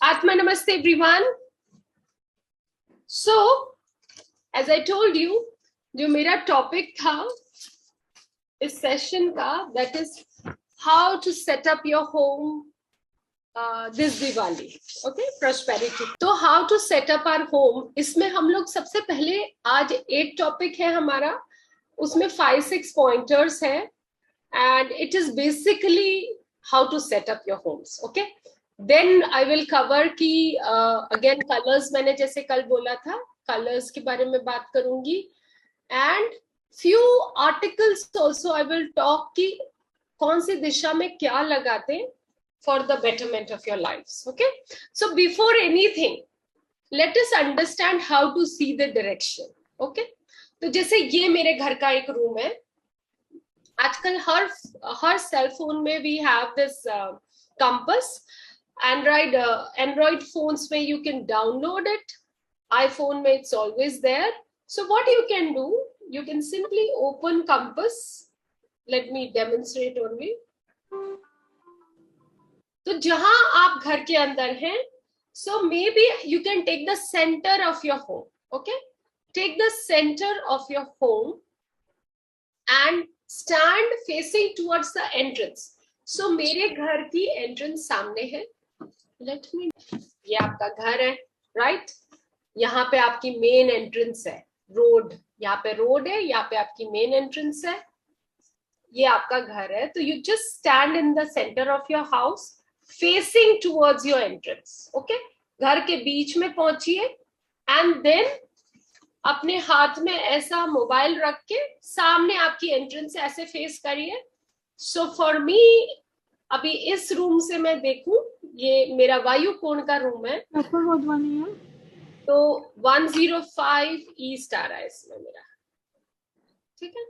Atma Namaste everyone. So, as I told you, जो मेरा topic था इस सेशन का, that is how to set up your home this Diwali. Okay, prosperity. तो how to set up our home, इसमें हम लोग सबसे पहले आज एक टॉपिक है हमारा, उसमें 5-6 पॉइंटर्स हैं and it is basically how to set up your homes. Okay, then I will cover कि again colors, मैंने जैसे कल बोला था colors के बारे में बात करूंगी, and few articles also I will talk कि कौन सी दिशा में क्या लगाते for the betterment of your lives. Okay, so before anything let us understand how to see the direction. Okay, तो जैसे ये मेरे घर का एक रूम है, आजकल हर सेल फोन में we have this compass. Android phones में you can download it, iPhone में it's always there. So what you can do, you can simply open compass. Let me demonstrate only. तो जहां आप घर के अंदर हैं, so may be you can take the centre of your home. Okay, take the centre of your home and stand facing towards the entrance. So मेरे घर की एंट्रेंस सामने है. Let me, ये आपका घर है, right? यहाँ पे आपकी मेन एंट्रेंस है, रोड, यहाँ पे रोड है, यहाँ पे आपकी मेन एंट्रेंस है, ये आपका घर है. तो you just stand in the center of your house facing towards your entrance. Okay, घर के बीच में पहुंचिए and then अपने हाथ में ऐसा मोबाइल रख के सामने आपकी एंट्रेंस से ऐसे फेस करिए. सो फॉर मी, अभी इस रूम से मैं देखूं, ये मेरा वायु कोण का रूम है, तो 105 ईस्ट आ रहा है इसमें मेरा. ठीक है,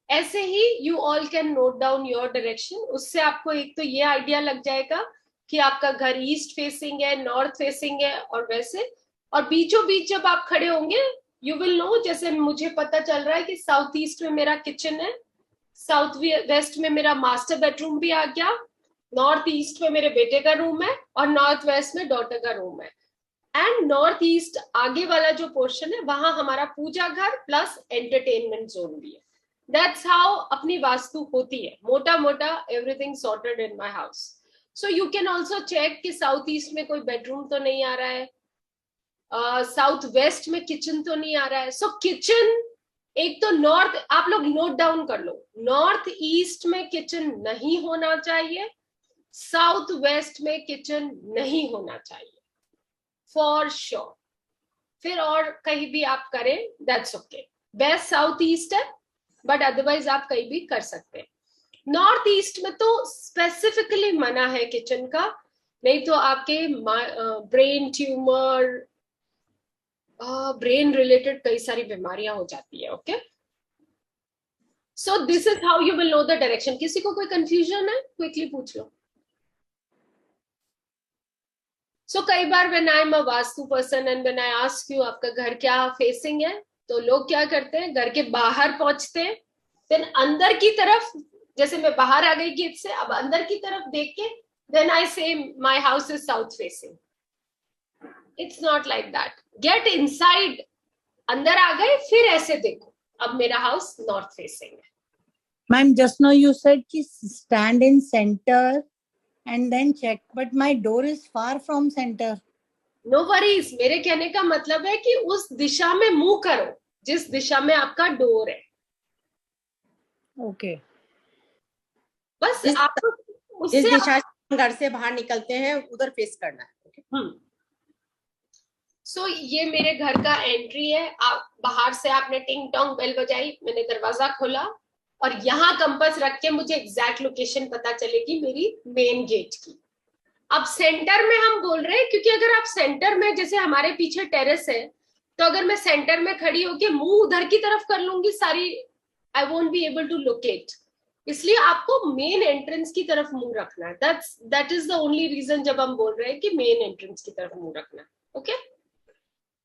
ऐसे ही you all can note down your direction. उससे आपको एक तो ये आइडिया लग जाएगा कि आपका घर ईस्ट फेसिंग है, नॉर्थ फेसिंग है, और वैसे. और बीचों बीच जब आप खड़े होंगे यू विल नो, जैसे मुझे पता चल रहा है कि साउथ ईस्ट में मेरा किचन है, साउथ वेस्ट में मेरा मास्टर बेडरूम भी आ गया, नॉर्थ ईस्ट में मेरे बेटे का रूम है, और नॉर्थ वेस्ट में डॉटर का रूम है, एंड नॉर्थ ईस्ट आगे वाला जो पोर्शन है वहां हमारा पूजा घर प्लस एंटरटेनमेंट जोन भी है. दैट्स हाउ अपनी वास्तु होती है, मोटा मोटा everything sorted in my house. So you can also check कि साउथ ईस्ट में कोई बेडरूम तो नहीं आ रहा है, साउथ वेस्ट में किचन तो नहीं आ रहा है. सो किचन एक तो नॉर्थ, आप लोग नोट डाउन कर लो, नॉर्थ ईस्ट में किचन नहीं होना चाहिए, साउथ वेस्ट में किचन नहीं होना चाहिए फॉर श्योर. फिर और कहीं भी आप करें that's okay. Best south east है, बट अदरवाइज आप कहीं भी कर सकते हैं. नॉर्थ ईस्ट में तो स्पेसिफिकली मना है किचन का, नहीं तो आपके ब्रेन ट्यूमर, ब्रेन रिलेटेड कई सारी बीमारियां हो जाती है. Okay, so this is how you will know the direction. किसी को कोई कंफ्यूजन है, क्विकली पूछ लो. सो कई बार when I am a vastu person and when I ask you आपका घर क्या फेसिंग है, तो लोग क्या करते हैं, घर के बाहर पहुंचते हैं, देन अंदर की तरफ, जैसे मैं बाहर आ गई गेट से, अब अंदर की तरफ देख के देन आई से my house is south facing. It's not like that. Get inside, अंदर आ गए फिर ऐसे देखो, अब मेरा हाउस नॉर्थ फेसिंग है. Ma'am, just now you said ki stand in center and then check, but my door is far from center. No worries, मेरे कहने का मतलब है कि उस दिशा में मुंह करो जिस दिशा में आपका डोर है. Okay. बस आपको जिस उससे दिशा से घर से बाहर निकलते हैं उधर फेस करना है. सो ये मेरे घर का एंट्री है. आप बाहर से आपने टिंग टोंग बेल बजाई, मैंने दरवाजा खोला, और यहाँ कंपास रख के मुझे एग्जैक्ट लोकेशन पता चलेगी मेरी मेन गेट की. अब सेंटर में हम बोल रहे हैं क्योंकि अगर आप सेंटर में, जैसे हमारे पीछे टेरेस है, तो अगर मैं सेंटर में खड़ी होके मुंह उधर की तरफ कर लूंगी सारी, I won't be able to locate. इसलिए आपको मेन एंट्रेंस की तरफ मुंह रखना है. That is the only reason जब हम बोल रहे हैं कि मेन एंट्रेंस की तरफ मुंह रखना है. ओके,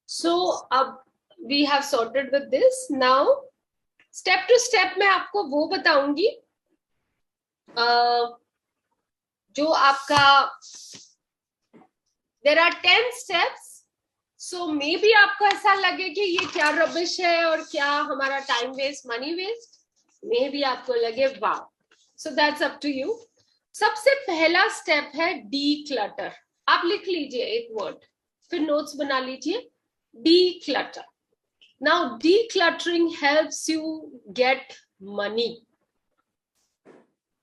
सो अब we have sorted with this. Now step to step मैं आपको वो बताऊंगी जो आपका there are 10 steps. So may be आपको ऐसा लगे कि ये क्या रबिश है और क्या हमारा time waste, money waste. Maybe आपको लगे वाह. So that's up to you. सबसे पहला स्टेप है डी क्लटर. आप लिख लीजिए एक वर्ड, फिर नोट्स बना लीजिए. D clutter. Now D cluttering helps you get money.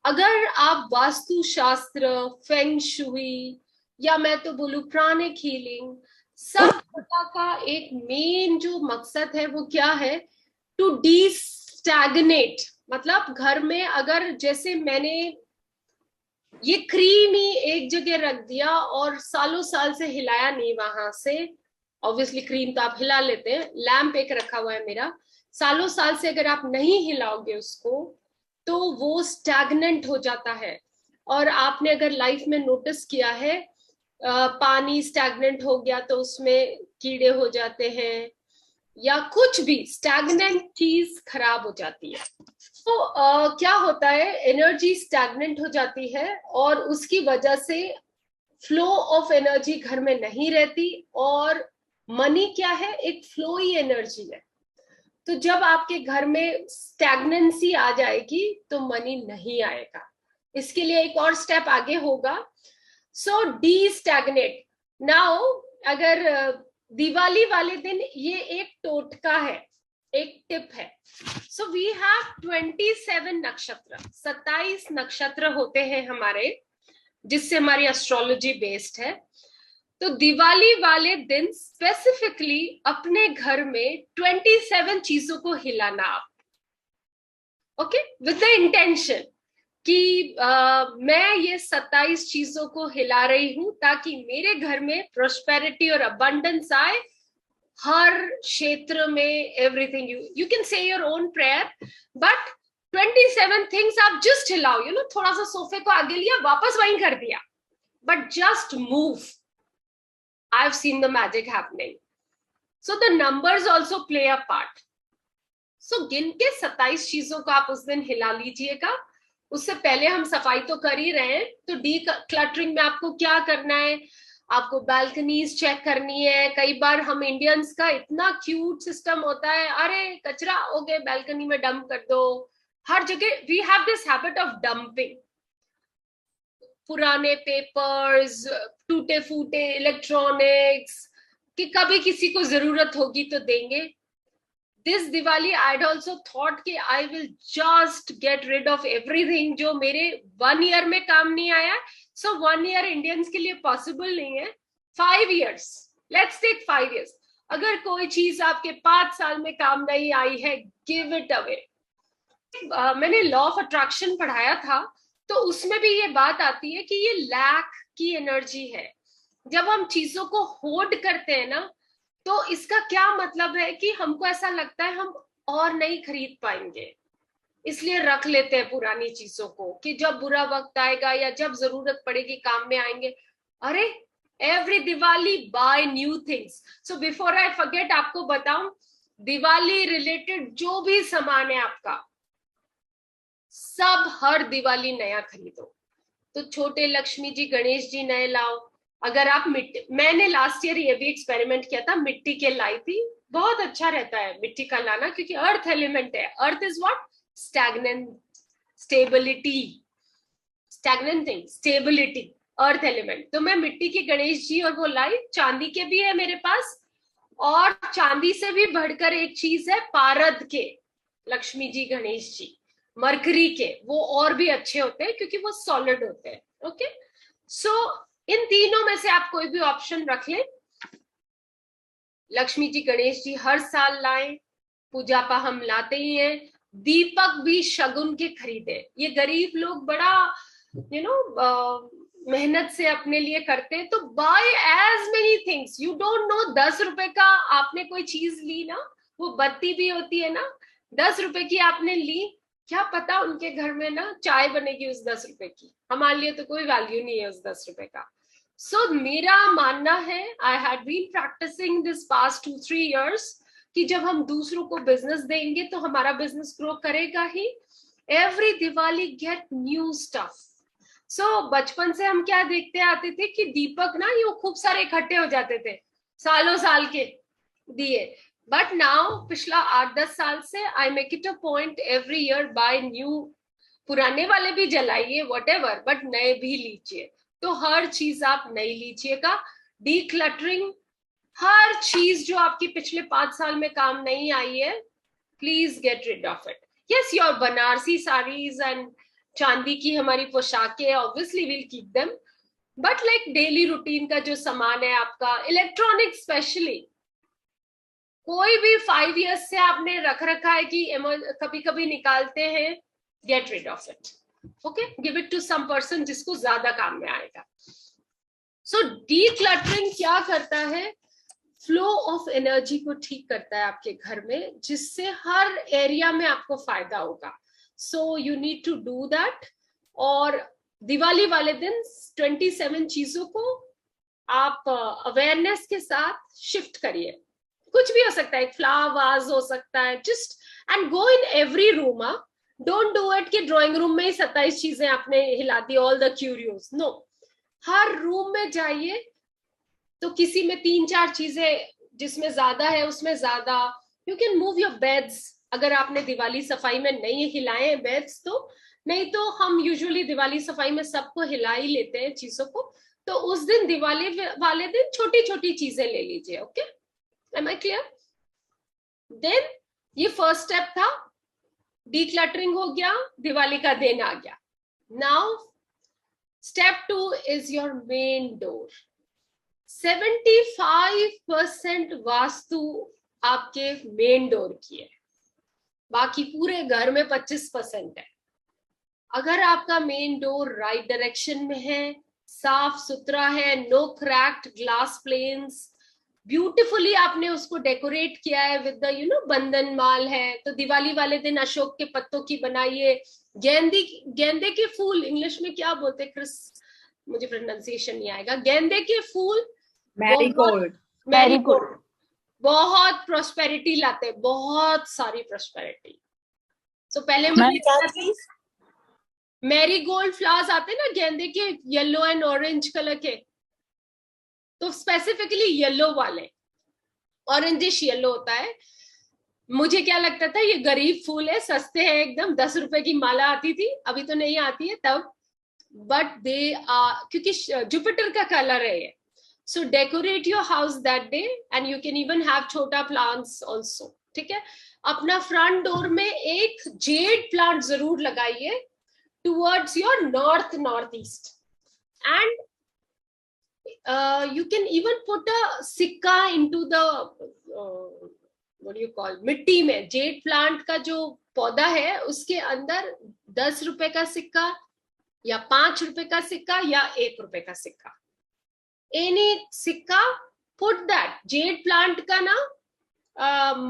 अगर आप वास्तु शास्त्र, फेंग शुई, या मैं तो बोलूं प्राणिक हीलिंग, सब का एक मेन जो मकसद है वो क्या है? To destagnate. मतलब घर में अगर जैसे मैंने ये क्रीम ही एक जगह रख दिया और सालों साल से हिलाया नहीं वहां से, ऑब्वियसली क्रीम तो आप हिला लेते हैं, लैम्प एक रखा हुआ है मेरा, सालों साल से अगर आप नहीं हिलाओगे उसको तो वो स्टैग्नेंट हो जाता है. और आपने अगर लाइफ में नोटिस किया है, पानी स्टैग्नेंट हो गया तो उसमें कीड़े हो जाते हैं, या कुछ भी स्टैग्नेंट चीज खराब हो जाती है. तो क्या होता है, एनर्जी स्टैग्नेंट हो जाती है और उसकी वजह से फ्लो ऑफ एनर्जी घर में नहीं रहती. और मनी क्या है? एक फ्लो ही एनर्जी है. तो जब आपके घर में स्टैग्नेंसी आ जाएगी तो मनी नहीं आएगा. इसके लिए एक और स्टेप आगे होगा. सो डी स्टैग्नेट. नाउ अगर दिवाली वाले दिन, ये एक टोटका है, एक टिप है. सो वी हैव 27 नक्षत्र, 27 नक्षत्र होते हैं हमारे, जिससे हमारी एस्ट्रोलॉजी बेस्ड है. तो दिवाली वाले दिन स्पेसिफिकली अपने घर में 27 चीजों को हिलाना आप. ओके, विद द इंटेंशन कि मैं ये 27 चीजों को हिला रही हूं ताकि मेरे घर में प्रोस्पेरिटी और अबंडेंस आए हर क्षेत्र में. Everything you can say your own prayer, but 27 things आप जस्ट हिलाओ. थोड़ा सा सोफे को आगे लिया, वापस वहीं कर दिया, but just move. I've seen the magic happening. So the numbers also play a part. So गिन के 27 चीजों को आप उस दिन हिला लीजिएगा. उससे पहले हम सफाई तो कर ही रहे हैं, तो डी क्लटरिंग में आपको क्या करना है? आपको बालकनीज चेक करनी है. कई बार हम इंडियंस का इतना क्यूट सिस्टम होता है, अरे कचरा हो गए बालकनी में डंप कर दो. हर जगह we have this habit of dumping. पुराने पेपर्स, टूटे फूटे इलेक्ट्रॉनिक्स, कि कभी किसी को जरूरत होगी तो देंगे. This Diwali I had also thought कि I will just get rid of everything जो मेरे 1 ईयर में काम नहीं आया. सो 1 ईयर इंडियंस के लिए पॉसिबल नहीं है. 5 ईयर्स, लेट्स टेक 5 ईयर्स. अगर कोई चीज आपके 5 साल में काम नहीं आई है, गिव इट अवे. मैंने लॉ ऑफ अट्रैक्शन पढ़ाया था, तो उसमें भी ये बात आती है कि ये लैक की एनर्जी है. जब हम चीजों को होर्ड करते हैं ना, तो इसका क्या मतलब है कि हमको ऐसा लगता है हम और नहीं खरीद पाएंगे, इसलिए रख लेते हैं पुरानी चीजों को कि जब बुरा वक्त आएगा या जब जरूरत पड़ेगी काम में आएंगे. अरे every Diwali buy new things. So before I forget, आपको बताऊं, दिवाली रिलेटेड जो भी सामान है आपका, सब हर दिवाली नया खरीदो. तो छोटे लक्ष्मी जी, गणेश जी नए लाओ. अगर आप मिट्टी, मैंने लास्ट ईयर ये भी एक्सपेरिमेंट किया था, मिट्टी के लाई थी. बहुत अच्छा रहता है मिट्टी का लाना, क्योंकि अर्थ एलिमेंट है. Earth is what? Stagnant, stability, stagnant thing, stability, earth element. तो मैं मिट्टी के गणेश जी और वो लाई. चांदी के भी है मेरे पास, और चांदी से भी बढ़कर एक चीज है, पारद के लक्ष्मी जी, गणेश जी. मरकरी के, वो और भी अच्छे होते हैं क्योंकि वो सॉलिड होते हैं. ओके, सो इन तीनों में से आप कोई भी ऑप्शन रख लें. लक्ष्मी जी, गणेश जी हर साल लाएं, पूजा पा हम लाते ही हैं. दीपक भी शगुन के खरीदे. ये गरीब लोग बड़ा मेहनत से अपने लिए करते हैं. तो buy as many things. You don't know, 10 रुपए का आपने कोई चीज ली ना, वो बत्ती भी होती है ना, 10 रुपए की आपने ली, क्या पता उनके घर में ना चाय बनेगी उस 10 रुपए की. हमारे लिए तो कोई वैल्यू नहीं है उस 10 रुपए का. सो मेरा मानना है, I had been practising this past 2-3 years, कि जब हम दूसरों को बिजनेस देंगे तो हमारा बिजनेस ग्रो करेगा ही. Every Diwali get new stuff. So बचपन से हम क्या देखते आते थे कि दीपक ना ये खूब सारे इकट्ठे हो जाते थे, सालों साल के दिए। बट नाउ पिछला 8-10 साल से I make it a point every year buy new, पुराने वाले भी जलाइए व्हाटएवर, बट नए भी लीजिए। तो हर चीज आप नई लीजिएगा। डीक्लटरिंग, हर चीज जो आपकी पिछले 5 साल में काम नहीं आई है, please get rid of it. Yes, your Banarasi saris and चांदी की हमारी पोशाकें, obviously will keep them, but like daily routine का जो सामान है आपका, इलेक्ट्रॉनिक स्पेशली, कोई भी 5 years से आपने रख रखा है कि कभी कभी निकालते हैं, get rid of it. Okay, give it to some person जिसको ज्यादा काम में आएगा। सो डीक्लटरिंग क्या करता है, फ्लो ऑफ एनर्जी को ठीक करता है आपके घर में, जिससे हर एरिया में आपको फायदा होगा। So you need to do that. और दिवाली वाले दिन 27 चीजों को आप अवेयरनेस के साथ शिफ्ट करिए। कुछ भी हो सकता है, एक फ्लावर वाज हो सकता है, just and go in every room. Don't do it कि ड्राइंग रूम में ही 27 चीजें आपने हिला दी, ऑल द क्यूरियोस। नो, हर रूम में जाइए, तो किसी में 3-4 चीजें, जिसमें ज्यादा है उसमें ज्यादा। You can move your beds, अगर आपने दिवाली सफाई में नहीं हिलाए हैं बेड्स तो, नहीं तो हम यूजुअली दिवाली सफाई में सबको हिला ही लेते हैं चीजों को। तो उस दिन, दिवाली वाले दिन, छोटी छोटी चीजें ले लीजिए। Okay, am I clear? Then ये फर्स्ट स्टेप था, डीक्लटरिंग हो गया, दिवाली का दिन आ गया। Now step 2 is your main door. 75% vastu आपके मेन डोर की है, बाकी पूरे घर में 25% है। अगर आपका मेन डोर राइट डायरेक्शन में है, साफ सुथरा है, no cracked glass planes, beautifully आपने उसको डेकोरेट किया है विद द बंधन माल है, तो दिवाली वाले दिन अशोक के पत्तों की बनाइए। गेंदे के फूल, इंग्लिश में क्या बोलते हैं क्रिस, मुझे प्रोनाउंसिएशन नहीं आएगा। गेंदे के फूल, मैरीगोल्ड। मैरीगोल्ड बहुत प्रोस्पेरिटी लाते हैं, बहुत सारी प्रोस्पेरिटी। सो पहले मुझे मैरीगोल्ड फ्लावर्स आते हैं ना गेंदे के, येलो एंड ऑरेंज कलर के, तो स्पेसिफिकली येलो वाले, ऑरेंजिश येलो होता है। मुझे क्या लगता था ये गरीब फूल है, सस्ते हैं एकदम, 10 रुपए की माला आती थी, अभी तो नहीं आती है तब, बट दे आर, क्योंकि जुपिटर का कलर है ये। So decorate your house that day and you can even have छोटा प्लांट्स ऑल्सो। ठीक है, अपना फ्रंट डोर में एक जेड प्लांट जरूर लगाइए towards your north east, and you can even put a सिक्का into the what do you call, मिट्टी में। जेड प्लांट का जो पौधा है उसके अंदर 10 रुपए का सिक्का या 5 रुपए का सिक्का या 1 रुपए का सिक्का, एनी सिक्का, पुट दैट। जेड प्लांट का ना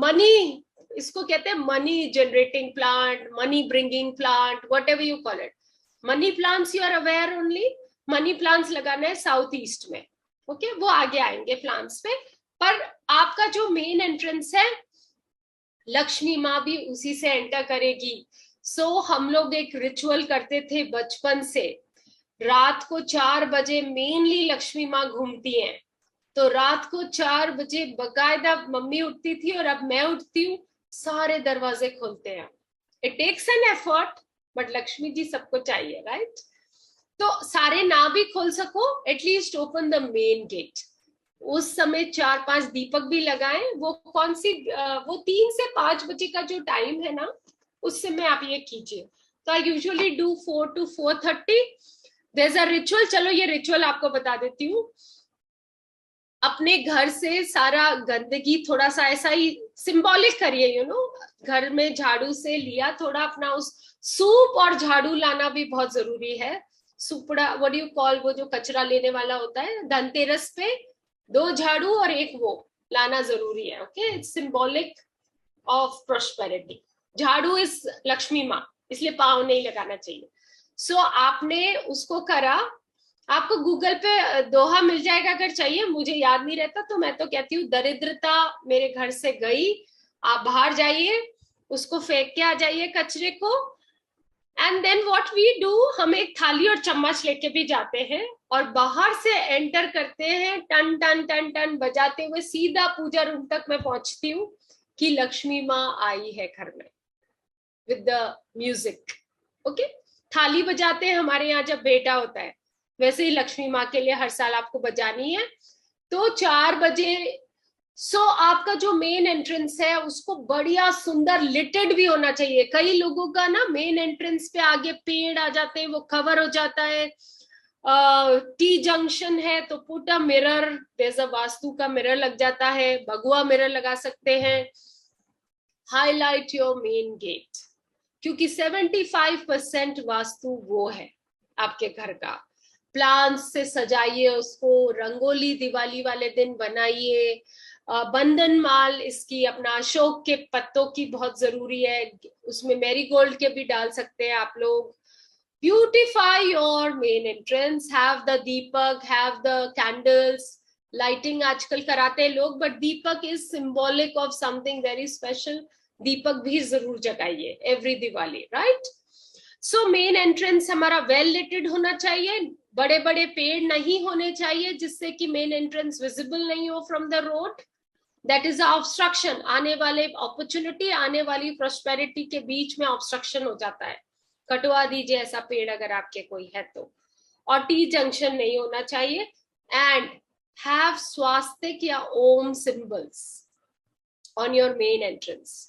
मनी, इसको कहते हैं money generating plant, money bringing plant, whatever you call it. Money plants you are aware only, money plants लगाना है साउथ ईस्ट में। ओके, वो आगे आएंगे प्लांट्स पे। पर आपका जो मेन एंट्रेंस है, लक्ष्मी माँ भी उसी से एंटर करेगी। सो हम लोग एक रिचुअल करते थे बचपन से, रात को 4 बजे मेनली लक्ष्मी माँ घूमती हैं, तो रात को 4 बजे बकायदा मम्मी उठती थी और अब मैं उठती हूँ, सारे दरवाजे खोलते हैं। It takes an effort, but Lakshmi ji सबको चाहिए, राइट? तो सारे ना भी खोल सको, at least open the main gate. उस समय 4-5 दीपक भी लगाएं। वो कौन सी, वो 3 से 5 बजे का जो टाइम है ना, उस समय आप ये कीजिए। तो I usually do 4 to 4:30। There is a ritual, चलो ये रिचुअल आपको बता देती हूँ। अपने घर से सारा गंदगी थोड़ा सा ऐसा ही सिंबॉलिक करिए, घर में झाड़ू से लिया थोड़ा अपना, उस सूप और झाड़ू लाना भी बहुत जरूरी है। सुपड़ा, व्हाट डू यू कॉल, वो जो कचरा लेने वाला होता है, धनतेरस पे 2 झाड़ू और 1 वो लाना जरूरी है। Okay, it's symbolic of prosperity. झाड़ू इज लक्ष्मी माँ, इसलिए पाँव नहीं लगाना चाहिए। सो आपने उसको करा, आपको गूगल पे दोहा मिल जाएगा अगर चाहिए, मुझे याद नहीं रहता, तो मैं तो कहती हूँ दरिद्रता मेरे घर से गई। आप बाहर जाइए, उसको फेंक के आ जाइए कचरे को, and then what we do, हम एक थाली और चम्मच लेके भी जाते हैं और बाहर से एंटर करते हैं, टन टन टन टन बजाते हुए सीधा पूजा रूम तक मैं पहुंचती हूँ कि लक्ष्मी माँ आई है घर में विद द म्यूजिक। ओके, थाली बजाते हैं हमारे यहाँ जब बेटा होता है, वैसे ही लक्ष्मी माँ के लिए हर साल आपको बजानी है। तो 4 बजे आपका जो मेन एंट्रेंस है उसको बढ़िया सुंदर लिटेड भी होना चाहिए। कई लोगों का ना मेन एंट्रेंस पे आगे पेड़ आ जाते हैं, वो कवर हो जाता है। टी जंक्शन है तो put a mirror, there a vastu का मिरर लग जाता है, भगवा मिरर लगा सकते हैं। हाईलाइट योर मेन गेट, क्योंकि 75% वास्तु वो है आपके घर का। प्लांट्स से सजाइए उसको, रंगोली दिवाली वाले दिन बनाइए। बंधन माल इसकी अपना अशोक के पत्तों की बहुत जरूरी है, उसमें मैरीगोल्ड के भी डाल सकते हैं आप लोग। Beautify your main entrance, have the deepak, have the candles. Lighting आजकल कराते हैं लोग, but deepak is symbolic of something very special. Deepak भी जरूर जगाइए every Diwali, right. So main entrance हमारा वेल लिटेड होना चाहिए, बड़े बड़े पेड़ नहीं होने चाहिए जिससे कि मेन एंट्रेंस विजिबल नहीं हो from the road. That is obstruction, आने वाले अपॉर्चुनिटी, आने वाली प्रोस्पेरिटी के बीच में ऑब्स्ट्रक्शन हो जाता है। कटवा दीजिए ऐसा पेड़ अगर आपके कोई है तो। और टी जंक्शन नहीं होना चाहिए। एंड हैव स्वास्तिक या Om symbols on your main entrance.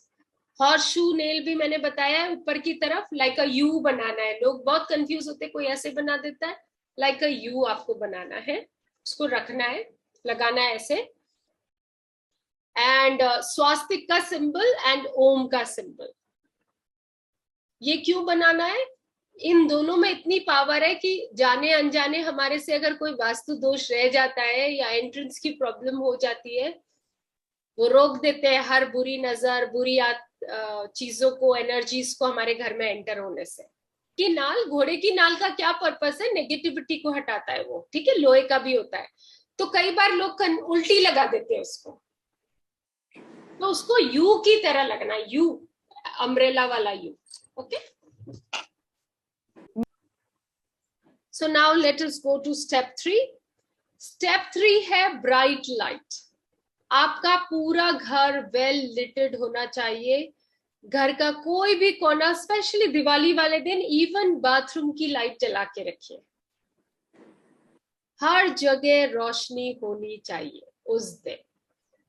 Horse shoe nail भी मैंने बताया है, ऊपर की तरफ लाइक अ यू बनाना है। लोग बहुत कंफ्यूज होते हैं, कोई ऐसे बना देता है, लाइक अ यू आपको बनाना है, उसको रखना है, लगाना है ऐसे। एंड स्वास्तिक का सिंबल एंड ओम का सिंबल, ये क्यों बनाना है? इन दोनों में इतनी पावर है कि जाने अनजाने हमारे से अगर कोई वास्तु दोष रह जाता है या एंट्रेंस की प्रॉब्लम हो जाती है, वो रोक देते हैं हर बुरी नजर, बुरी चीजों को, एनर्जीज को हमारे घर में एंटर होने से। कि नाल, घोड़े की नाल का क्या पर्पस है? नेगेटिविटी को हटाता है वो, ठीक है। लोहे का भी होता है, तो कई बार लोग उल्टी लगा देते हैं उसको, तो उसको यू की तरह लगना, यू, अम्ब्रेला वाला U. Okay, so now let us go to step 3। Step 3 है ब्राइट लाइट। आपका पूरा घर वेल लिटेड होना चाहिए। घर का कोई भी कोना, स्पेशली दिवाली वाले दिन, इवन बाथरूम की लाइट जला के रखिए। हर जगह रोशनी होनी चाहिए उस दिन।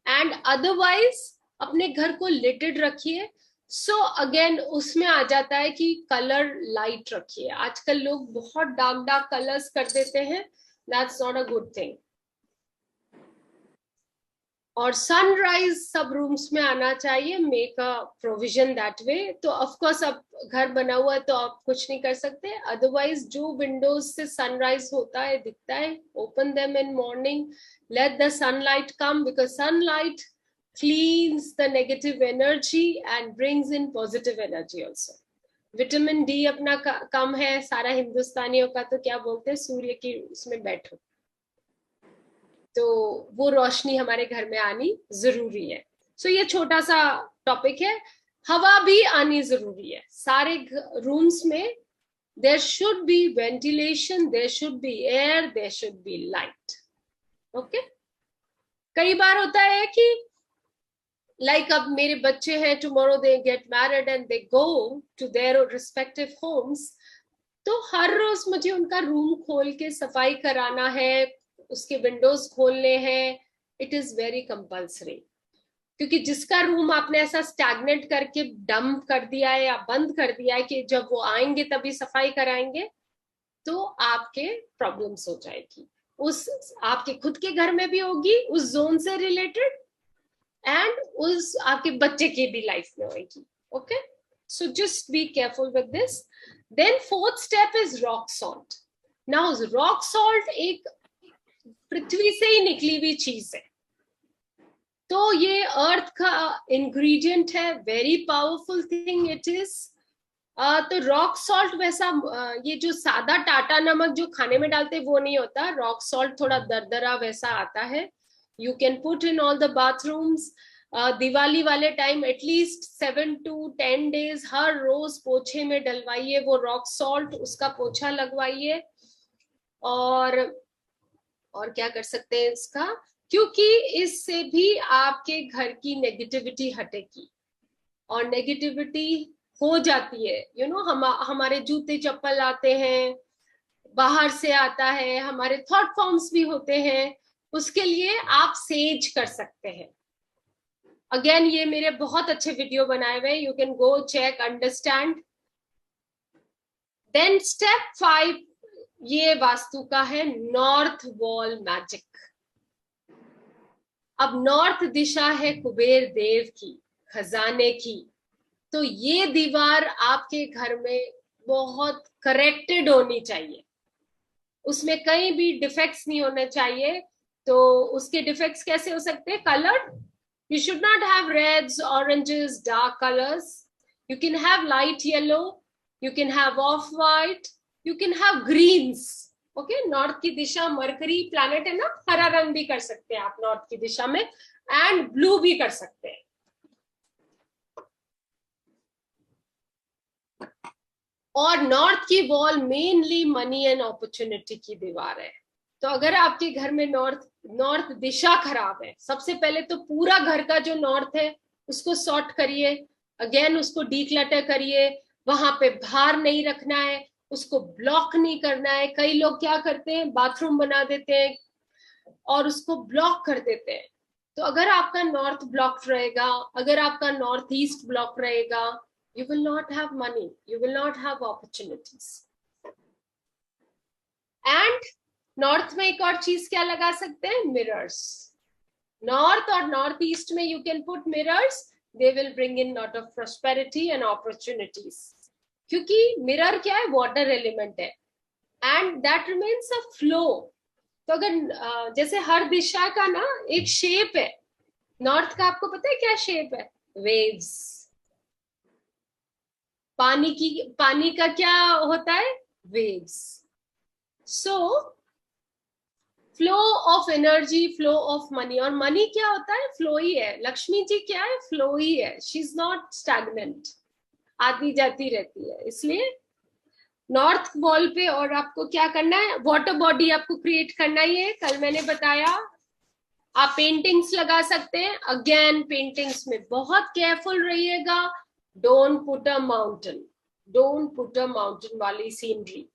एंड अदरवाइज अपने घर को लिटेड रखिए। सो अगेन उसमें आ जाता है कि कलर लाइट रखिए। आजकल लोग बहुत डार्क डार्क कलर्स कर देते हैं, that's not a good thing. और सनराइज सब रूम्स में आना चाहिए, make a provision that way. तो ऑफ कोर्स अब घर बना हुआ है तो आप कुछ नहीं कर सकते, अदरवाइज जो विंडोज से सनराइज होता है, दिखता है, open them in morning, let the sunlight come, because sunlight cleans the negative energy and brings in positive energy also. Vitamin D अपना कम है सारा हिंदुस्तानियों का, तो क्या बोलते हैं, सूर्य की उसमें बैठो, तो वो रोशनी हमारे घर में आनी जरूरी है। सो ये छोटा सा टॉपिक है। हवा भी आनी जरूरी है सारे रूम्स में। There should be ventilation, there should be air, there should be light. Okay, कई बार होता है कि लाइक अब मेरे बच्चे हैं, tomorrow they get married and they go to their respective homes, तो हर रोज मुझे उनका रूम खोल के सफाई कराना है, उसके विंडोज खोलने हैं। इट इज वेरी कंपल्सरी, क्योंकि जिसका रूम आपने ऐसा स्टैग्नेट करके डंप कर दिया है या बंद कर दिया है कि जब वो आएंगे तभी सफाई कराएंगे, तो आपके प्रॉब्लम्स हो जाएगी। उस आपके खुद के घर में भी होगी, उस जोन से रिलेटेड, एंड उस आपके बच्चे की भी लाइफ में होगी। Okay, so just be careful with this. Then fourth step is rock salt. Now rock salt एक पृथ्वी से ही निकली हुई चीज है, तो ये अर्थ का इंग्रेडिएंट है, very powerful thing it is. तो रॉक सॉल्ट वैसा ये जो सादा टाटा नमक जो खाने में डालते हैं वो नहीं होता। रॉक सॉल्ट थोड़ा दरदरा वैसा आता है। You can put in all the bathrooms. Diwali वाले टाइम एटलीस्ट 7 to 10 days हर रोज पोछे में डलवाइए वो रॉक सॉल्ट, उसका पोछा लगवाइए। और क्या कर सकते हैं इसका, क्योंकि इससे भी आपके घर की नेगेटिविटी हटेगी, और नेगेटिविटी हो जाती है, यू नो, हमारे जूते चप्पल आते हैं, बाहर से आता है, हमारे थॉट फॉर्म्स भी होते हैं, उसके लिए आप सेज कर सकते हैं। अगेन ये मेरे बहुत अच्छे वीडियो बनाए हुए, you can go check, understand. Then step 5 ये वास्तु का है नॉर्थ वॉल मैजिक। अब नॉर्थ दिशा है कुबेर देव की, खजाने की, तो ये दीवार आपके घर में बहुत करेक्टेड होनी चाहिए, उसमें कहीं भी डिफेक्ट्स नहीं होने चाहिए। तो उसके डिफेक्ट्स कैसे हो सकते हैं? Colour, you should not have reds, oranges, dark colors. You can have light yellow, you can have off white, you can have greens. Okay, north की दिशा मरकरी प्लैनेट है ना, हरा रंग भी कर सकते हैं आप नॉर्थ की दिशा में, एंड ब्लू भी कर सकते हैं। और नॉर्थ की wall mainly money and opportunity की दीवार है। तो अगर आपके घर में नॉर्थ दिशा खराब है, सबसे पहले तो पूरा घर का जो नॉर्थ है उसको सॉर्ट करिए, अगेन उसको डीक्लटर करिए, वहां पे भार नहीं रखना है, उसको ब्लॉक नहीं करना है। कई लोग क्या करते हैं, बाथरूम बना देते हैं और उसको ब्लॉक कर देते हैं। तो अगर आपका नॉर्थ ब्लॉक रहेगा, अगर आपका नॉर्थ ईस्ट ब्लॉक रहेगा, you will not have money, you will not have opportunities. And north में एक और चीज क्या लगा सकते हैं? मिरर्स। नॉर्थ और नॉर्थ ईस्ट में you can put mirrors, they will bring in lot of prosperity and opportunities, क्योंकि मिरर क्या है? वाटर एलिमेंट है, and that remains a flow. तो अगर जैसे हर दिशा का ना एक शेप है, नॉर्थ का आपको पता है क्या शेप है? वेव्स। पानी का क्या होता है? Waves. So flow of energy, flow of money, और मनी क्या होता है? फ्लो ही है। लक्ष्मी जी क्या है? फ्लो ही है, शी इज नॉट स्टैग्नेंट, आती जाती रहती है। इसलिए नॉर्थ वॉल पे और आपको क्या करना है? वाटर बॉडी आपको क्रिएट करना ही है, कल मैंने बताया। आप पेंटिंग्स लगा सकते हैं, अगेन पेंटिंग्स में बहुत केयरफुल रहिएगा, don't put a mountain, don't put a mountain वाली सीनरी,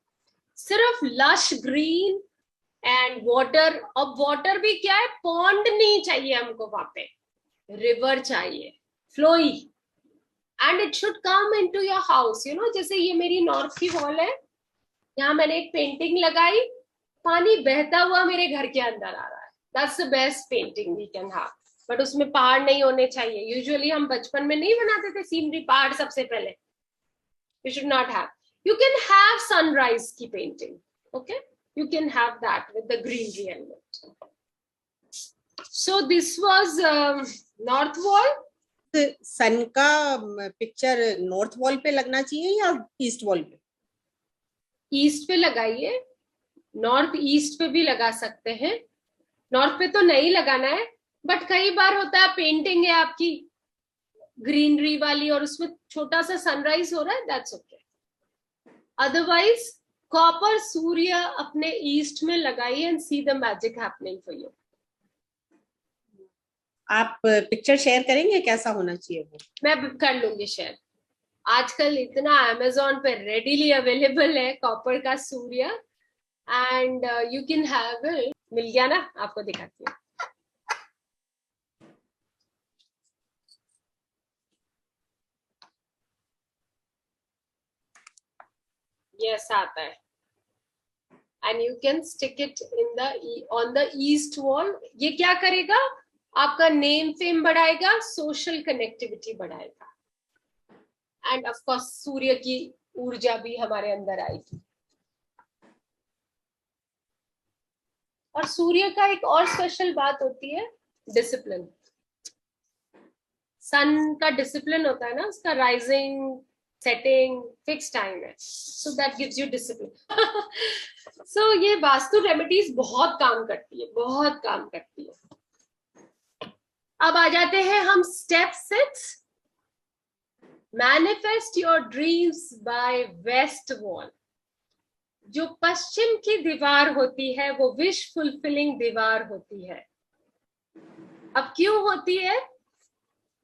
सिर्फ लश ग्रीन एंड वाटर। अब वाटर भी क्या है? पॉन्ड नहीं चाहिए हमको, वहां पे रिवर चाहिए, flowy, and it should come into your house. You know, जैसे ये मेरी नॉर्थ की वॉल है, यहाँ मैंने एक पेंटिंग लगाई, पानी बहता हुआ मेरे घर के अंदर आ रहा है, that's the best painting we can have. But उसमें पहाड़ नहीं होने चाहिए। यूजुअली हम बचपन में नहीं बनाते थे सीनरी, पहाड़ सबसे पहले, you should not have. You can have sunrise की painting, okay? You can have that with the greenery element. So this was north wall. सन का पिक्चर नॉर्थ वॉल पे लगना चाहिए या ईस्ट वॉल पे? ईस्ट पे लगाइए, नॉर्थ ईस्ट पे भी लगा सकते हैं। नॉर्थ पे तो नहीं लगाना है, बट कई बार होता है पेंटिंग है आपकी ग्रीनरी वाली और उसमें छोटा सा सनराइज हो रहा है, दैट्स ओके। अदरवाइज कॉपर सूर्य अपने ईस्ट में लगाइए and see the magic happening for you. आप पिक्चर शेयर करेंगे कैसा होना चाहिए वो? मैं कर लूंगी शेयर। आजकल इतना अमेज़न पे रेडीली अवेलेबल है कॉपर का सूर्य, and you can have it. मिल गया ना? आपको दिखाती हूँ। ये ऐसा आता है, and you can stick it in the on the east wall. ये क्या करेगा? आपका नेम फेम बढ़ाएगा, सोशल कनेक्टिविटी बढ़ाएगा, एंड ऑफ कोर्स सूर्य की ऊर्जा भी हमारे अंदर आएगी। और सूर्य का एक और स्पेशल बात होती है, डिसिप्लिन। सन का डिसिप्लिन होता है ना, उसका राइजिंग सेटिंग फिक्स टाइम है, so that gives you discipline. So ये वास्तु रेमेडीज बहुत काम करती है, बहुत काम करती है। अब आ जाते हैं हम step 6, manifest your dreams by west wall. जो पश्चिम की दीवार होती है वो विश फुलफिलिंग दीवार होती है। अब क्यों होती है?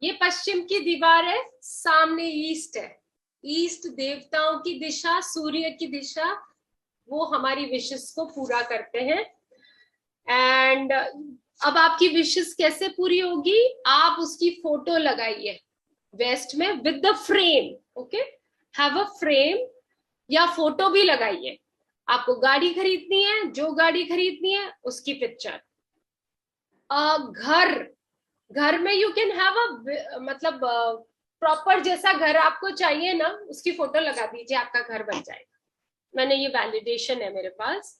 ये पश्चिम की दीवार है, सामने ईस्ट है, ईस्ट देवताओं की दिशा, सूर्य की दिशा, वो हमारी विशेस को पूरा करते हैं। एंड अब आपकी विशेस कैसे पूरी होगी? आप उसकी फोटो लगाइए वेस्ट में with the frame, okay, have a frame या फोटो भी लगाइए। आपको गाड़ी खरीदनी है, जो गाड़ी खरीदनी है उसकी पिक्चर। घर में यू कैन हैव अ, मतलब प्रॉपर जैसा घर आपको चाहिए ना, उसकी फोटो लगा दीजिए, आपका घर बन जाएगा। मैंने ये वैलिडेशन है मेरे पास।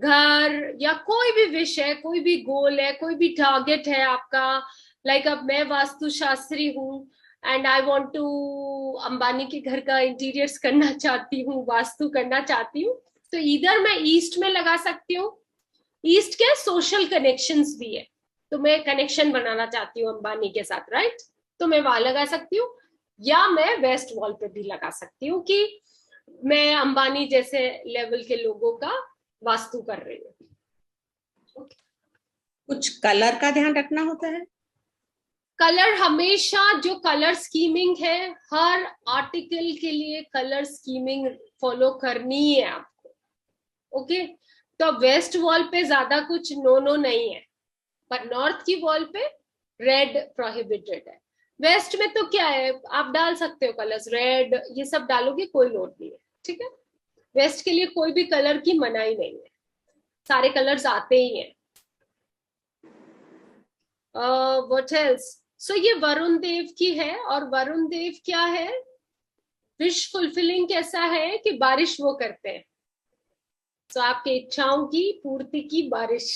घर या कोई भी विश है, कोई भी गोल है, कोई भी टारगेट है आपका, लाइक अब मैं वास्तुशास्त्री हूँ and I want to Ambani के घर का इंटीरियर्स करना चाहती हूँ, वास्तु करना चाहती हूँ, तो इधर मैं ईस्ट में लगा सकती हूँ। ईस्ट के सोशल कनेक्शंस भी है, तो मैं कनेक्शन बनाना चाहती हूँ अंबानी के साथ, राइट, तो मैं वहां लगा सकती हूँ। या मैं वेस्ट वॉल पे भी लगा सकती हूँ कि मैं अंबानी जैसे लेवल के लोगों का वास्तु कर रही हूँ। कुछ कलर का ध्यान रखना होता है? कलर हमेशा, जो कलर स्कीमिंग है, हर आर्टिकल के लिए कलर स्कीमिंग फॉलो करनी है आपको, ओके। तो वेस्ट वॉल पे ज्यादा कुछ नो नहीं है, पर नॉर्थ की वॉल पे रेड प्रोहिबिटेड है। वेस्ट में तो क्या है, आप डाल सकते हो कलर्स, रेड ये सब डालोगे कोई लोड नहीं है, ठीक है। वेस्ट के लिए कोई भी कलर की मनाही नहीं है, सारे कलर्स आते ही हैं। What else? सो ये वरुण देव की है, और वरुण देव क्या है, विश फुलफिलिंग कैसा है कि बारिश वो करते हैं, तो आपकी इच्छाओं की पूर्ति की बारिश,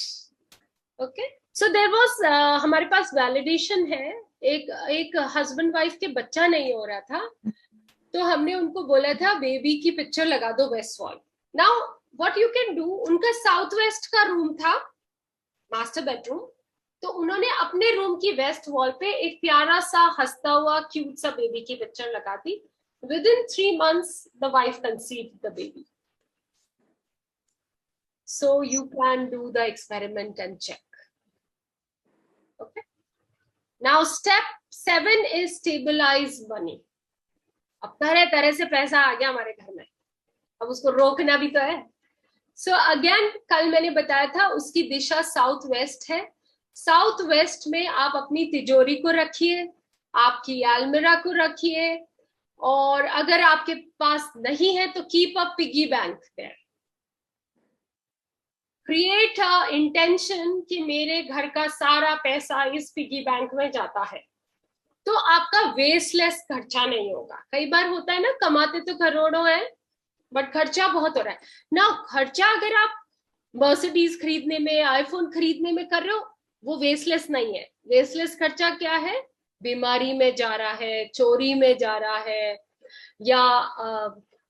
ओके। सो देयर वाज, हमारे पास वैलिडेशन है। एक हस्बैंड वाइफ के बच्चा नहीं हो रहा था, तो हमने उनको बोला था बेबी की पिक्चर लगा दो west wall. Now what you can do, उनका साउथ वेस्ट का रूम था, मास्टर बेडरूम, तो उन्होंने अपने रूम की वेस्ट वॉल पे एक प्यारा सा हंसता हुआ क्यूट सा बेबी की पिक्चर लगा दी। Within 3 months the wife conceived the baby. So you can do the experiment and check. Okay. Now step 7 is stabilize money. अब तरह तरह से पैसा आ गया हमारे घर में, अब उसको रोकना भी तो है। सो अगेन कल मैंने बताया था उसकी दिशा साउथ वेस्ट है। साउथ वेस्ट में आप अपनी तिजोरी को रखिए, आपकी अलमीरा को रखिए, और अगर आपके पास नहीं है तो keep a piggy bank there. Create a intention कि मेरे घर का सारा पैसा इस पिगी बैंक में जाता है, तो आपका वेस्टलेस खर्चा नहीं होगा। कई बार होता है ना, कमाते तो करोड़ों है बट खर्चा बहुत हो रहा है ना। खर्चा अगर आप मर्सिडीज खरीदने में, आईफोन खरीदने में कर रहे हो, वो वेस्टलेस नहीं है। वेस्टलेस खर्चा क्या है? बीमारी में जा रहा है, चोरी में जा रहा है, या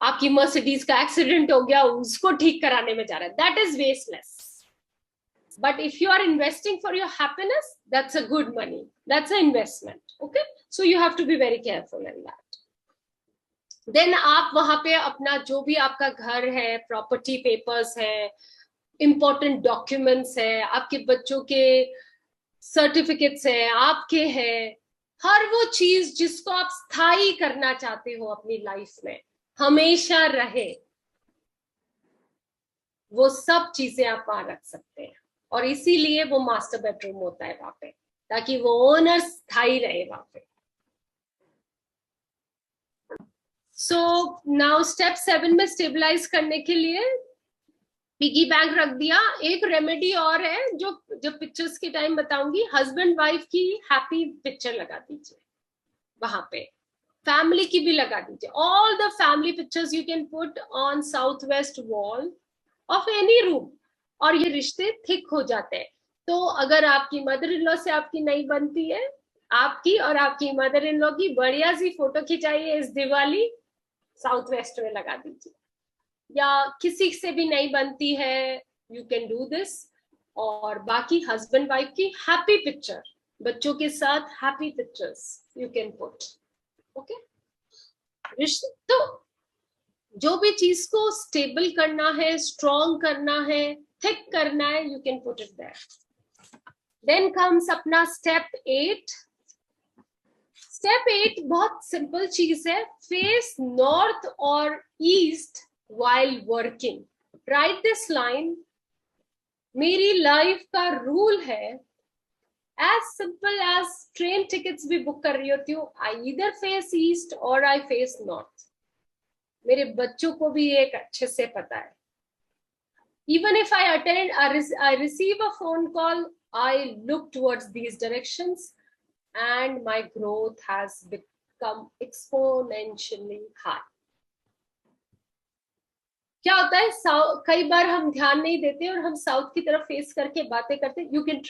आपकी मर्सिडीज का एक्सीडेंट हो गया, उसको ठीक कराने में जा रहा है, that is wasteless. But if you are investing for your happiness, that's a good money, that's an investment, okay? So you have to be very careful in that. Then आप वहां पे अपना जो भी आपका घर है, प्रॉपर्टी पेपर्स है, इंपॉर्टेंट डॉक्यूमेंट्स है, आपके बच्चों के सर्टिफिकेट्स है, आपके हैं, हर वो चीज जिसको आप स्थायी करना चाहते हो अपनी लाइफ में, हमेशा रहे, वो सब चीजें आप वहां रख सकते हैं। और इसीलिए वो मास्टर बेडरूम होता है वहां पे, ताकि वो ओनर स्थायी रहे वहां पे। सो नाउ स्टेप 7 में स्टेबलाइज करने के लिए पिगी बैंक रख दिया। एक रेमेडी और है जो पिक्चर्स के टाइम बताऊंगी। हस्बैंड वाइफ की हैप्पी पिक्चर लगा दीजिए वहां पे, फैमिली की भी लगा दीजिए। All the family pictures you can put on south west wall of any room, और ये रिश्ते थिक हो जाते हैं। तो अगर आपकी मदर इन लॉ से आपकी नहीं बनती है, आपकी और आपकी मदर इन लॉ की बढ़िया सी फोटो खिंचाइए इस दिवाली, साउथ वेस्ट में लगा दीजिए। या किसी से भी नहीं बनती है, यू कैन डू दिस। और बाकी हस्बैंड वाइफ की हैप्पी पिक्चर बच्चों के साथ happy pictures you can put. Okay, तो जो भी चीज को स्टेबल करना है, स्ट्रॉन्ग करना है, थिक करना है, you can put it there. Then comes अपना स्टेप 8. स्टेप 8 बहुत सिंपल चीज है. फेस नॉर्थ और east while working. Write this line. मेरी लाइफ का रूल है, as simple as train tickets भी बुक कर रही होती हूँ, I either face east or I face north. मेरे बच्चों को भी एक अच्छे से पता है. Even if I receive a phone call, I look towards these directions and my growth has become exponentially high. क्या होता है, कई बार हम ध्यान नहीं देते और हम साउथ की तरफ फेस करके बातें करते. You can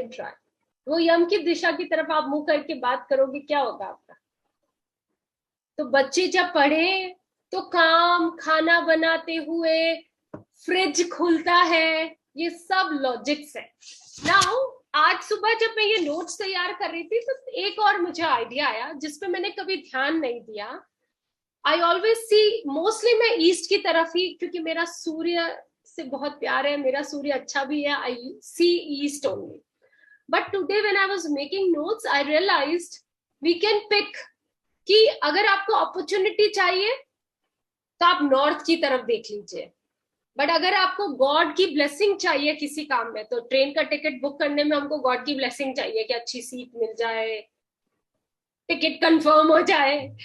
try. वो यम की दिशा की तरफ आप मुंह करके बात करोगे, क्या होगा आपका. तो बच्चे जब पढ़े तो काम, खाना बनाते हुए फ्रिज खुलता है, ये सब लॉजिक्स है. नाउ आज सुबह जब मैं ये नोट्स तैयार कर रही थी तो एक और मुझे आइडिया आया जिसपे मैंने कभी ध्यान नहीं दिया. आई ऑलवेज सी, मोस्टली मैं ईस्ट की तरफ ही, क्योंकि मेरा सूर्य से बहुत प्यार है, मेरा सूर्य अच्छा भी है. I see east only. But today when I was making notes I realized we can pick कि अगर आपको अपॉर्चुनिटी चाहिए तो आप नॉर्थ की तरफ देख लीजिए. बट अगर आपको गॉड की ब्लेसिंग चाहिए किसी काम में, तो ट्रेन का टिकट बुक करने में हमको गॉड की ब्लेसिंग चाहिए कि अच्छी सीट मिल जाए, टिकट कंफर्म हो जाए.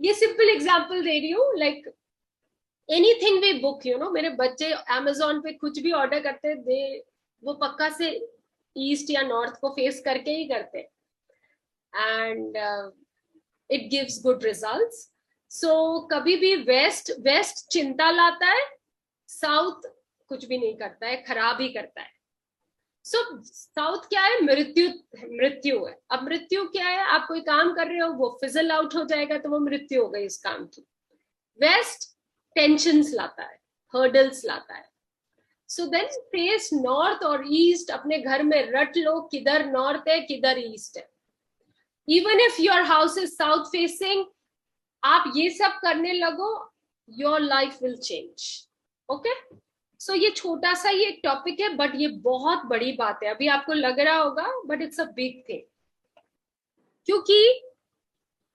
ये सिंपल एग्जांपल दे रही हूँ. Like anything we book, you know, मेरे बच्चे अमेजोन पे कुछ भी ऑर्डर करते हैं, वो पक्का से ईस्ट या नॉर्थ को फेस करके ही करते हैं. And it gives good results. So कभी भी वेस्ट चिंता लाता है, साउथ कुछ भी नहीं करता है, खराब ही करता है. सो साउथ क्या है, मृत्यु है. अब मृत्यु क्या है, आप कोई काम कर रहे हो, वो फिजल आउट हो जाएगा तो वो मृत्यु हो गई इस काम की. वेस्ट टेंशन्स लाता है, हर्डल्स लाता है. सो देन फेस नॉर्थ और ईस्ट. अपने घर में रट लो किधर नॉर्थ है किधर ईस्ट है. Even if your house is south facing, आप ये सब करने लगो, your life will change. Okay, so ये छोटा सा ही एक टॉपिक है, बट ये बहुत बड़ी बात है. अभी आपको लग रहा होगा, but it's a big thing, क्योंकि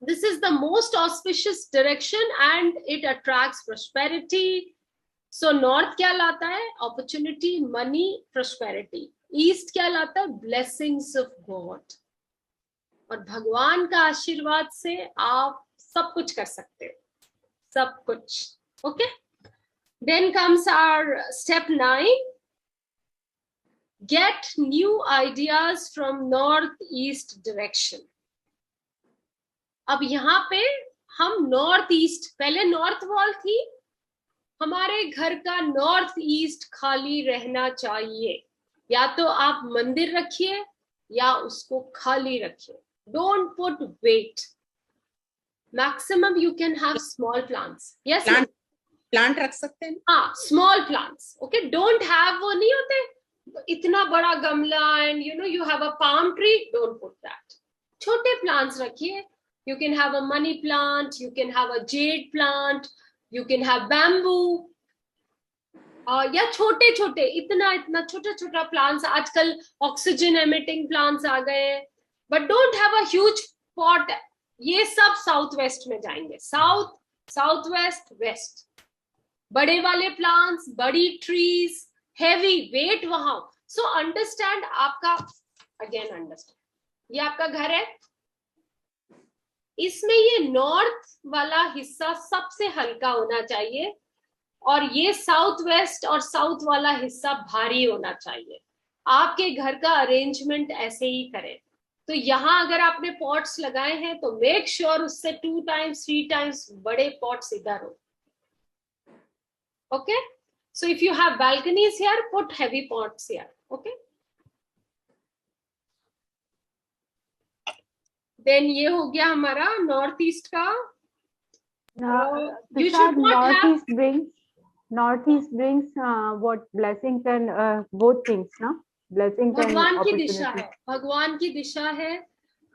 this is the most auspicious direction and it attracts prosperity. So north क्या लाता है, अपॉर्चुनिटी, मनी, प्रोस्पेरिटी. ईस्ट क्या लाता है, ब्लेसिंग्स ऑफ गॉड. और भगवान का आशीर्वाद से आप सब कुछ कर सकते हो, सब कुछ. Okay, then comes our step 9. Get new ideas from northeast direction. अब यहाँ पे हम नॉर्थ ईस्ट, पहले नॉर्थ वॉल थी, हमारे घर का नॉर्थ ईस्ट खाली रहना चाहिए. या तो आप मंदिर रखिए या उसको खाली रखिए. Don't put weight. Maximum you can have small plants. Yes, plant रख सकते हैं. हाँ, small plants. Okay, don't have, वो नहीं होते इतना बड़ा गमला and you know you have a palm tree. Don't put that. छोटे प्लांट्स रखिए. You can have a money plant, you can have a jade plant, you can have bamboo, या छोटे छोटे, इतना छोटा छोटा प्लांट्स. आजकल ऑक्सीजन एमिटिंग प्लांट्स आ गए हैं. But don't have a huge pot. ये सब साउथ वेस्ट में जाएंगे. South west, west. बड़े वाले प्लांट्स, बड़ी ट्रीज, हेवी वेट वहां. सो अंडरस्टैंड आपका, अगेन अंडरस्टैंड, ये आपका घर है, इसमें ये नॉर्थ वाला हिस्सा सबसे हल्का होना चाहिए और ये साउथ वेस्ट और साउथ वाला हिस्सा भारी होना चाहिए. आपके घर का अरेंजमेंट ऐसे ही करें. तो यहाँ अगर आपने पॉट्स लगाए हैं तो मेक श्योर उससे 2 times 3 times बड़े पॉट्स इधर हो. Okay, so if you have balconies here, put heavy pots here. Okay, then ये हो गया हमारा नॉर्थ ईस्ट का. You should not have northeast brings what blessings and both things, no? Blessing भगवान की दिशा है, भगवान की दिशा है।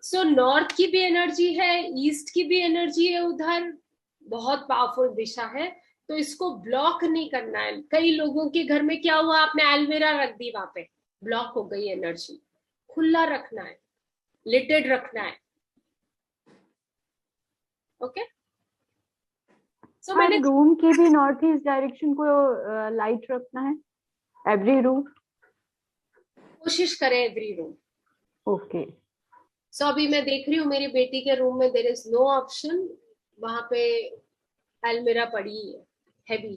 सो नॉर्थ की भी एनर्जी है, ईस्ट की भी एनर्जी है, उधर बहुत पावरफुल दिशा है। तो इसको ब्लॉक नहीं करना है। कई लोगों के घर में क्या हुआ, आपने एलमेरा रख दी, वहां पे ब्लॉक हो गई एनर्जी। खुला रखना है, लिटेड रखना है। ओके सो मैंने रूम की भी नॉर्थ ईस्ट डायरेक्शन को लाइट रखना है एवरी रूम। कोशिश करें एवरी रूम। ओके सो अभी मैं देख रही हूँ मेरी बेटी के रूम में देयर इज नो ऑप्शन, वहां पे एलमेरा पड़ी है हैवी।